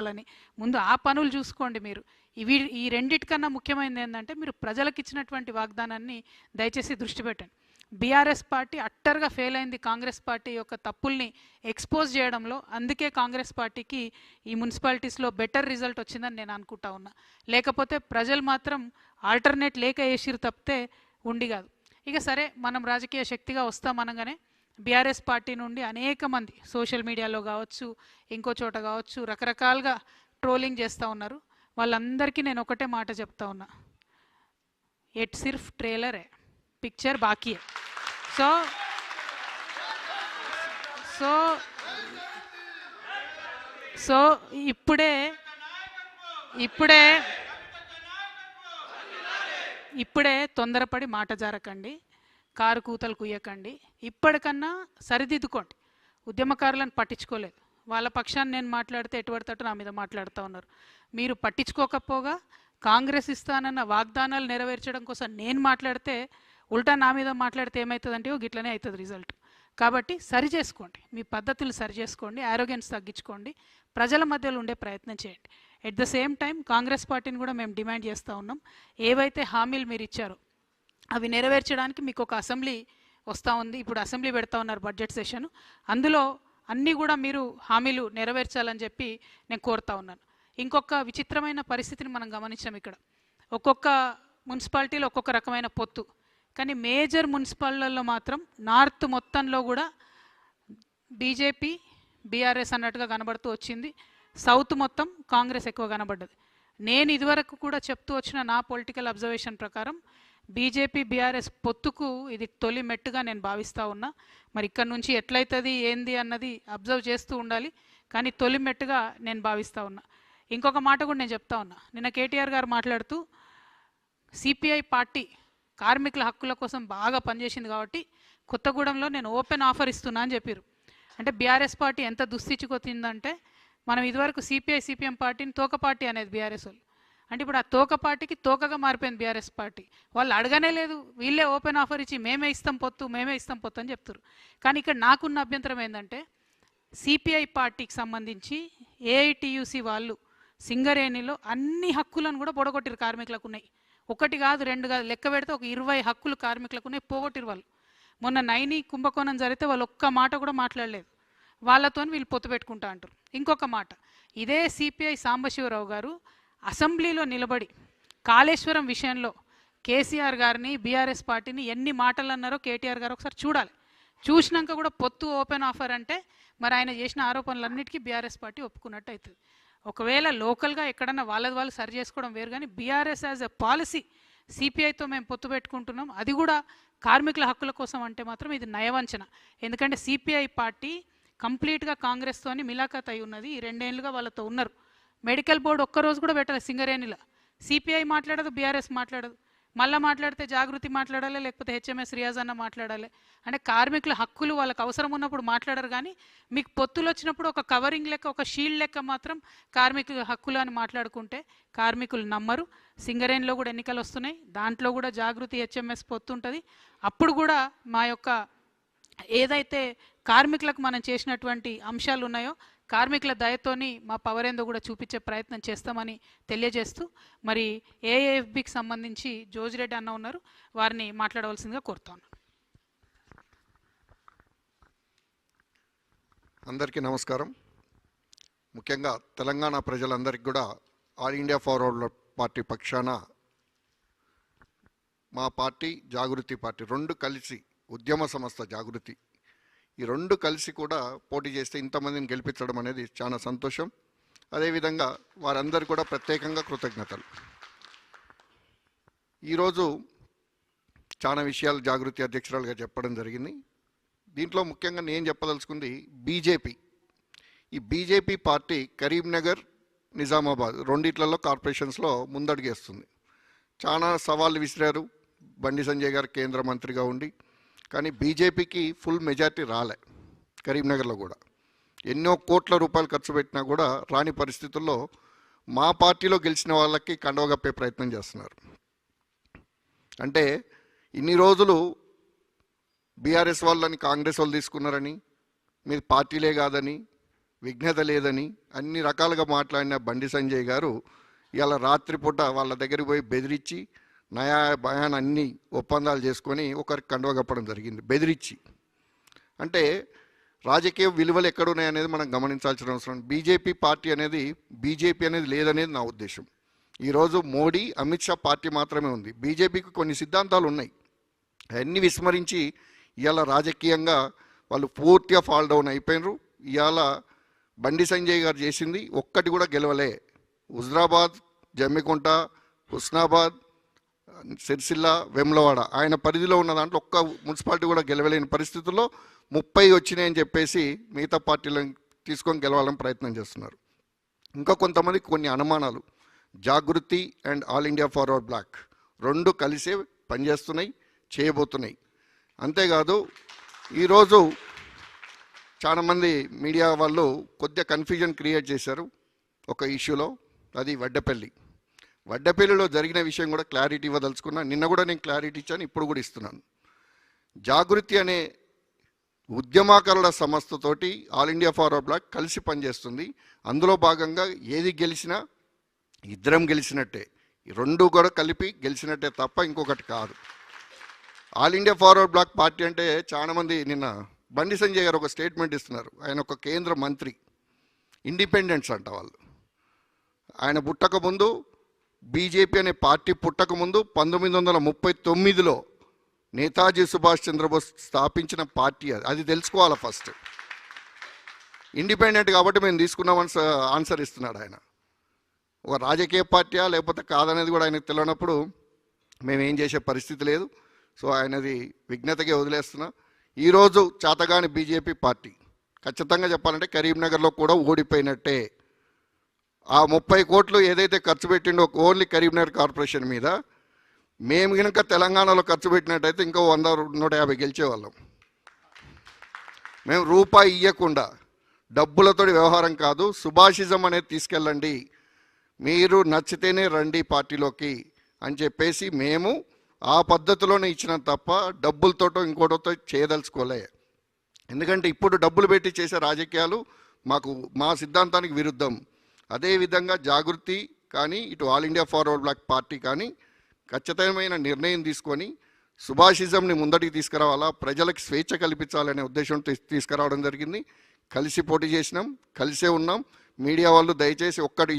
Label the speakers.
Speaker 1: వాళ్ళని ముందు ఆ పనులు చూసుకోండి. మీరు ఈ రెండిటికన్నా ముఖ్యమైనది ఏంటంటే మీరు ప్రజలకు ఇచ్చినటువంటి వాగ్దానాన్ని దయచేసి దృష్టి పెట్టండి. బీఆర్ఎస్ పార్టీ అట్టర్గా ఫెయిల్ అయింది కాంగ్రెస్ పార్టీ యొక్క తప్పుల్ని ఎక్స్పోజ్ చేయడంలో. అందుకే కాంగ్రెస్ పార్టీకి ఈ మున్సిపాలిటీస్లో బెటర్ రిజల్ట్ వచ్చిందని నేను అనుకుంటా ఉన్నా. లేకపోతే ప్రజలు మాత్రం ఆల్టర్నేట్ లేక వేసిరు తప్పితే ఉండి కాదు. ఇక సరే, మనం రాజకీయ శక్తిగా వస్తామనగానే బీఆర్ఎస్ పార్టీ నుండి అనేక మంది సోషల్ మీడియాలో కావచ్చు, ఇంకో చోట కావచ్చు, రకరకాలుగా ట్రోలింగ్ చేస్తూ ఉన్నారు. వాళ్ళందరికీ నేను ఒకటే మాట చెప్తా ఉన్నా, ఎట్ సిర్ఫ్ ట్రైలర్ है, पिक्चर बाकी है. సో సో సో ఇప్పుడే ఇప్పుడే ఇప్పుడే తొందరపడి మాట జారకండి, కారు కూతలు కుయ్యకండి. ఇప్పటికన్నా సరిదిద్దుకోండి. ఉద్యమకారులను పట్టించుకోలేదు. వాళ్ళ పక్షాన్ని నేను మాట్లాడితే ఎటువడతట్టు నా మీద మాట్లాడుతూ ఉన్నారు. మీరు పట్టించుకోకపోగా కాంగ్రెస్ ఇస్తానన్న వాగ్దానాలు నెరవేర్చడం కోసం నేను మాట్లాడితే ఉల్టా నా మీద మాట్లాడితే ఏమవుతుందంటే గిట్లనే అవుతుంది రిజల్ట్. కాబట్టి సరి చేసుకోండి, మీ పద్ధతులు సరి చేసుకోండి, ఆరోగ్యన్స్ తగ్గించుకోండి, ప్రజల మధ్యలో ఉండే ప్రయత్నం చేయండి. At the same time Congress పార్టీని కూడా మేము డిమాండ్ చేస్తూ ఉన్నాం, ఏవైతే హామీలు మీరు ఇచ్చారో అవి నెరవేర్చడానికి మీకు ఒక అసెంబ్లీ వస్తూ ఉంది. ఇప్పుడు అసెంబ్లీ పెడతా ఉన్నారు, బడ్జెట్ సెషన్. అందులో అన్నీ కూడా మీరు హామీలు నెరవేర్చాలని చెప్పి నేను కోరుతా ఉన్నాను. ఇంకొక విచిత్రమైన పరిస్థితిని మనం గమనించాం. ఇక్కడ ఒక్కొక్క మున్సిపాలిటీలో ఒక్కొక్క రకమైన పొత్తు, కానీ మేజర్ మున్సిపాలిటీల్లో మాత్రం నార్త్ మొత్తంలో కూడా బీజేపీ బీఆర్ఎస్ అన్నట్టుగా కనబడుతూ వచ్చింది. సౌత్ మొత్తం కాంగ్రెస్ ఎక్కువ కనబడ్డది. నేను ఇదివరకు కూడా చెప్తూ వచ్చిన నా పొలిటికల్ అబ్జర్వేషన్ ప్రకారం బీజేపీ బీఆర్ఎస్ పొత్తుకు ఇది తొలి మెట్టుగా నేను భావిస్తూ ఉన్నా. మరి ఇక్కడ నుంచి ఎట్లయితుంది ఏంది అన్నది అబ్జర్వ్ చేస్తూ ఉండాలి, కానీ తొలి మెట్టుగా నేను భావిస్తూ ఉన్నా. ఇంకొక మాట కూడా నేను చెప్తా ఉన్నా, నిన్న కేటీఆర్ గారు మాట్లాడుతూ సిపిఐ పార్టీ కార్మికుల హక్కుల కోసం బాగా పనిచేసింది కాబట్టి కొత్తగూడెంలో నేను ఓపెన్ ఆఫర్ ఇస్తున్నా అని చెప్పారు. అంటే బీఆర్ఎస్ పార్టీ ఎంత దుస్థితికొచ్చిందంటే, మనం ఇదివరకు సిపిఐ సిపిఎం పార్టీని తోక పార్టీ అనేది బీఆర్ఎస్ వాళ్ళు. అంటే ఇప్పుడు ఆ తోక పార్టీకి తోకగా మారిపోయింది బీఆర్ఎస్ పార్టీ. వాళ్ళు అడగనే లేదు, వీళ్ళే ఓపెన్ ఆఫర్ ఇచ్చి మేమే ఇస్తాం పొత్తు అని చెప్తారు. కానీ ఇక్కడ నాకున్న అభ్యంతరం ఏంటంటే, సిపిఐ పార్టీకి సంబంధించి ఏఐటియుసి వాళ్ళు సింగరేణిలో అన్ని హక్కులను కూడా పొడగొట్టిరు. కార్మికులకు ఉన్నాయి, ఒకటి కాదు రెండు కాదు, లెక్క పెడితే ఒక 20 హక్కులు కార్మికులకు ఉన్నాయి, పోగొట్టిరు వాళ్ళు. మొన్న నైని కుంభకోణం జరిగితే వాళ్ళు ఒక్క మాట కూడా మాట్లాడలేదు. వాళ్ళతో వీళ్ళు పొత్తు పెట్టుకుంటా అంటారు. ఇంకొక మాట, ఇదే సిపిఐ సాంబశివరావు గారు అసెంబ్లీలో నిలబడి కాళేశ్వరం విషయంలో కేసీఆర్ గారిని బీఆర్ఎస్ పార్టీని ఎన్ని మాటలు అన్నారో కేటీఆర్ గారు ఒకసారి చూడాలి. చూసినాక కూడా పొత్తు ఓపెన్ ఆఫర్ అంటే మరి ఆయన చేసిన ఆరోపణలన్నిటికీ బీఆర్ఎస్ పార్టీ ఒప్పుకున్నట్టు అవుతుంది. ఒకవేళ లోకల్గా ఎక్కడన్నా వాళ్ళది వాళ్ళు సరి చేసుకోవడం వేరు, కానీ బీఆర్ఎస్ యాజ్ ఎ పాలసీ సిపిఐతో మేము పొత్తు పెట్టుకుంటున్నాం, అది కూడా కార్మికుల హక్కుల కోసం అంటే మాత్రం ఇది నయవంచన. ఎందుకంటే సిపిఐ పార్టీ కంప్లీట్గా కాంగ్రెస్తోని మిలాఖత్ అయి ఉన్నది. ఈ 2 ఏళ్ళుగా వాళ్ళతో ఉన్నారు. మెడికల్ బోర్డు ఒక్కరోజు కూడా పెట్టలేదు సింగరేణిలో. సిపిఐ మాట్లాడదు, బీఆర్ఎస్ మాట్లాడదు. మళ్ళీ మాట్లాడితే జాగృతి మాట్లాడాలి, లేకపోతే హెచ్ఎంఎస్ రియాజ్ అన్న మాట్లాడాలి. అంటే కార్మికుల హక్కులు వాళ్ళకి అవసరం ఉన్నప్పుడు మాట్లాడరు, కానీ మీకు పొత్తులు వచ్చినప్పుడు ఒక కవరింగ్ లెక్క, ఒక షీల్డ్ లెక్క మాత్రం కార్మికుల హక్కులు అని మాట్లాడుకుంటే కార్మికులు నమ్మరు. సింగరేణిలో కూడా ఎన్నికలు వస్తున్నాయి, దాంట్లో కూడా జాగృతి హెచ్ఎంఎస్ పొత్తు ఉంటుంది. అప్పుడు కూడా మా యొక్క ఏదైతే కార్మికులకు మనం చేసినటువంటి అంశాలు ఉన్నాయో కార్మికుల దయతోని మా పవర్ ఏందో కూడా చూపించే ప్రయత్నం చేస్తామని తెలియజేస్తూ, మరి ఏఏఎఫ్బికి సంబంధించి జోజిరెడ్డి అన్న ఉన్నారు, వారిని మాట్లాడవలసిందిగా కోరుతా ఉన్నాను.
Speaker 2: అందరికీ నమస్కారం. ముఖ్యంగా తెలంగాణ ప్రజలందరికీ కూడా ఆల్ ఇండియా ఫార్వర్డ్ పార్టీ పక్షాన మా పార్టీ జాగృతి పార్టీ 2 కలిసి ఉద్యమ సంస్థ జాగృతి, ఈ 2 కలిసి కూడా పోటీ చేస్తే ఇంతమందిని గెలిపించడం అనేది చాలా సంతోషం. అదేవిధంగా వారందరూ కూడా ప్రత్యేకంగా కృతజ్ఞతలు. ఈరోజు చాలా విషయాలు జాగృతి అధ్యక్షురాలుగా చెప్పడం జరిగింది. దీంట్లో ముఖ్యంగా నేను చెప్పదలుచుకుంది బీజేపీ. ఈ బీజేపీ పార్టీ కరీంనగర్, నిజామాబాద్ రెండిట్లలో కార్పొరేషన్స్లో ముందడుగేస్తుంది. చాలా సవాళ్ళు విసిరారు బండి సంజయ్ గారు కేంద్ర మంత్రిగా ఉండి, కానీ బీజేపీకి ఫుల్ మెజార్టీ రాలే. కరీంనగర్లో కూడా ఎన్నో కోట్ల రూపాయలు ఖర్చు పెట్టినా కూడా రాని పరిస్థితుల్లో మా పార్టీలో గెలిచిన వాళ్ళకి కండవగప్పే ప్రయత్నం చేస్తున్నారు. అంటే ఇన్ని రోజులు బీఆర్ఎస్ వాళ్ళని కాంగ్రెస్ వాళ్ళు తీసుకున్నారని, మీరు పార్టీలే కాదని, విఘ్నత లేదని అన్ని రకాలుగా మాట్లాడిన బండి సంజయ్ గారు ఇవాళ రాత్రిపూట వాళ్ళ దగ్గరికి పోయి బెదిరించి నయా భయాన్ అన్ని ఒప్పందాలు చేసుకొని ఒకరికి కండువ కప్పడం జరిగింది బెదిరించి. అంటే రాజకీయ విలువలు ఎక్కడున్నాయనేది మనం గమనించాల్సిన అవసరం. బీజేపీ పార్టీ అనేది బీజేపీ అనేది లేదనేది నా ఉద్దేశం. ఈరోజు మోడీ అమిత్ షా పార్టీ మాత్రమే ఉంది. బీజేపీకి కొన్ని సిద్ధాంతాలు ఉన్నాయి, అవన్నీ విస్మరించి ఇవాళ రాజకీయంగా వాళ్ళు పూర్తిగా ఫాల్ డౌన్ అయిపోయినారు. ఇవాళ బండి సంజయ్ గారు చేసింది ఒక్కటి కూడా గెలవలే. హుజరాబాద్, జమ్మికుంట, హుస్నాబాద్, సిరిసిల్ల, వెమ్లవాడ ఆయన పరిధిలో ఉన్న దాంట్లో ఒక్క మున్సిపాలిటీ కూడా గెలవలేని పరిస్థితుల్లో 30 వచ్చినాయని చెప్పేసి మిగతా పార్టీలను తీసుకొని గెలవాలని ప్రయత్నం చేస్తున్నారు. ఇంకా కొంతమంది కొన్ని అనుమానాలు. Jagruthi and all India forward bloc రెండు కలిసే పనిచేస్తున్నాయి, చేయబోతున్నాయి. అంతేకాదు ఈరోజు చాలామంది మీడియా వాళ్ళు కొద్దిగా కన్ఫ్యూజన్ క్రియేట్ చేశారు ఒక ఇష్యూలో, అది వడ్డపల్లిలో జరిగిన విషయం కూడా క్లారిటీ ఇవ్వదలుచుకున్నా. నిన్న కూడా నేను క్లారిటీ ఇచ్చాను, ఇప్పుడు కూడా ఇస్తున్నాను. జాగృతి అనే ఉద్యమకారుల సంస్థతోటి ఆల్ ఇండియా ఫార్వర్డ్ బ్లాక్ కలిసి పనిచేస్తుంది. అందులో భాగంగా ఏది గెలిచినా ఇద్దరం గెలిచినట్టే, ఈ రెండు కూడా కలిపి గెలిచినట్టే తప్ప ఇంకొకటి కాదు. All India forward Bloc party అంటే చాలామంది నిన్న బండి సంజయ్ గారు ఒక స్టేట్మెంట్ ఇస్తున్నారు. ఆయన ఒక కేంద్ర మంత్రి, ఇండిపెండెంట్స్ అంట వాళ్ళు. ఆయన పుట్టకముందు బీజేపీ అనే పార్టీ పుట్టకముందు 1939లో నేతాజీ సుభాష్ చంద్రబోస్ స్థాపించిన పార్టీ అది తెలుసుకోవాలి ఫస్ట్. ఇండిపెండెంట్ కాబట్టి మేము తీసుకున్నామని ఆన్సర్ ఇస్తున్నాడు ఆయన. ఒక రాజకీయ పార్టీయా లేకపోతే కాదనేది కూడా ఆయనకు తెలియనప్పుడు మేమేం చేసే పరిస్థితి లేదు. సో ఆయనది విఘ్నతగా వదిలేస్తున్నా. ఈరోజు చాతగాని బీజేపీ పార్టీ ఖచ్చితంగా చెప్పాలంటే కరీంనగర్లో కూడా ఓడిపోయినట్టే. ఆ 30 కోట్లు ఏదైతే ఖర్చు పెట్టిండో ఓన్లీ కరీంనగర్ కార్పొరేషన్ మీద, మేము కనుక తెలంగాణలో ఖర్చు పెట్టినట్టయితే ఇంకో 100-150 గెలిచేవాళ్ళం. మేము రూపాయి ఇవ్వకుండా, డబ్బులతో వ్యవహారం కాదు, సుభాషిజం అనేది తీసుకెళ్ళండి, మీరు నచ్చితేనే రండి పార్టీలోకి అని చెప్పేసి మేము ఆ పద్ధతిలోనే ఇచ్చినాం తప్ప డబ్బులతోటో ఇంకోటితో చేయదలుచుకోలే. ఎందుకంటే ఇప్పుడు డబ్బులు పెట్టి చేసే రాజకీయాలు మా సిద్ధాంతానికి విరుద్ధం. అదేవిధంగా జాగృతి కానీ ఇటు All India forward Bloc party కానీ ఖచ్చితమైన నిర్ణయం తీసుకొని సుభాషిజంని ముందటికి తీసుకురావాలా, ప్రజలకు స్వేచ్ఛ కల్పించాలనే ఉద్దేశంతో తీసుకురావడం జరిగింది. కలిసి పోటీ చేసినాం, కలిసే ఉన్నాం. మీడియా వాళ్ళు దయచేసి ఒక్కటి